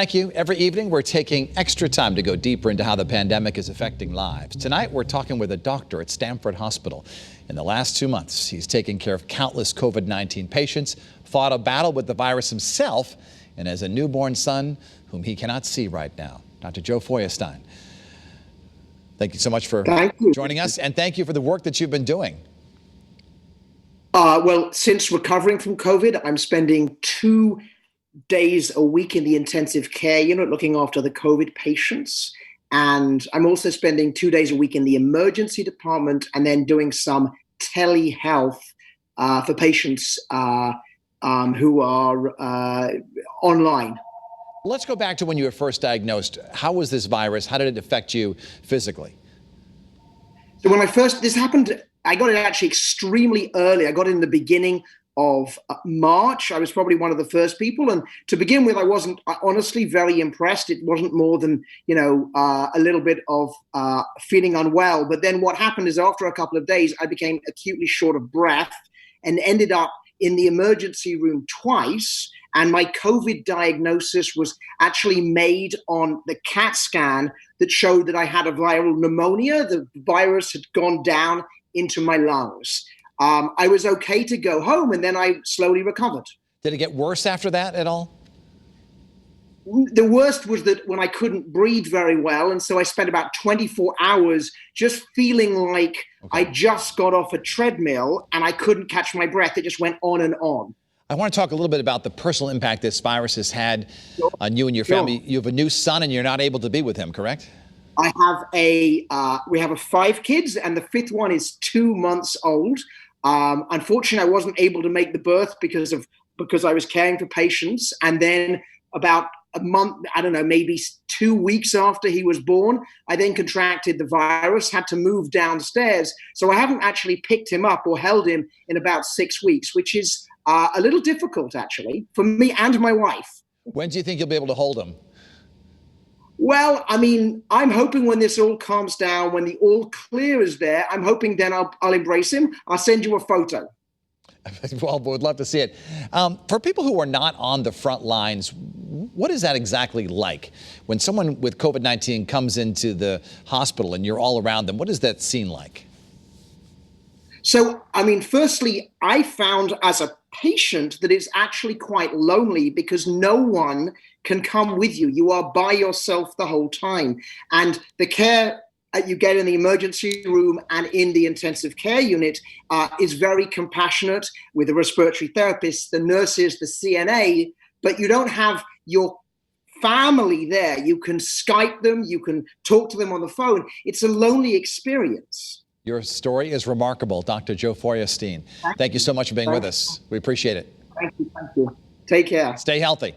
Thank you. Every evening, we're taking extra time to go deeper into how the pandemic is affecting lives. Tonight, we're talking with a doctor at Stamford Hospital. In the last 2 months, he's taken care of countless COVID-19 patients, fought a battle with the virus himself, and has a newborn son whom he cannot see right now. Dr. Joe Feuerstein, thank you so much for joining us, and thank you for the work that you've been doing. Well, since recovering from COVID, I'm spending 2 days a week in the intensive care unit looking after the COVID patients. And I'm also spending 2 days a week in the emergency department and then doing some telehealth for patients who are online. Let's go back to when you were first diagnosed. How was this virus? How did it affect you physically? So when this happened, I got it actually extremely early. I got it in the beginning of March. I was probably one of the first people. And to begin with, I wasn't honestly very impressed. It wasn't more than, a little bit of feeling unwell. But then what happened is after a couple of days, I became acutely short of breath and ended up in the emergency room twice. And my COVID diagnosis was actually made on the CAT scan that showed that I had a viral pneumonia. The virus had gone down into my lungs. I was okay to go home, and then I slowly recovered. Did it get worse after that at all? The worst was that when I couldn't breathe very well, and so I spent about 24 hours just feeling like I just got off a treadmill and I couldn't catch my breath. It just went on and on. I want to talk a little bit about the personal impact this virus has had on you and your family. You have a new son, and you're not able to be with him, correct? I have we have 5 kids, and the 5th one is 2 months old. Unfortunately, I wasn't able to make the birth because I was caring for patients. And then about a month, I don't know, maybe 2 weeks after he was born, I then contracted the virus, had to move downstairs. So I haven't actually picked him up or held him in about 6 weeks, which is a little difficult, actually, for me and my wife. When do you think you'll be able to hold him? Well, I mean, I'm hoping when this all calms down, when the all clear is there, I'm hoping then I'll embrace him. I'll send you a photo. Well, we'd love to see it. For people who are not on the front lines, what is that exactly like? When someone with COVID-19 comes into the hospital and you're all around them, what is that scene like? So, I mean, firstly, I found as a patient that it's actually quite lonely because no one can come with you. You are by yourself the whole time. And the care you get in the emergency room and in the intensive care unit is very compassionate with the respiratory therapists, the nurses, the CNA, but you don't have your family there. You can Skype them, you can talk to them on the phone. It's a lonely experience. Your story is remarkable, Dr. Joe Feuerstein. Thank you so much for being with us. We appreciate it. Thank you. Take care. Stay healthy.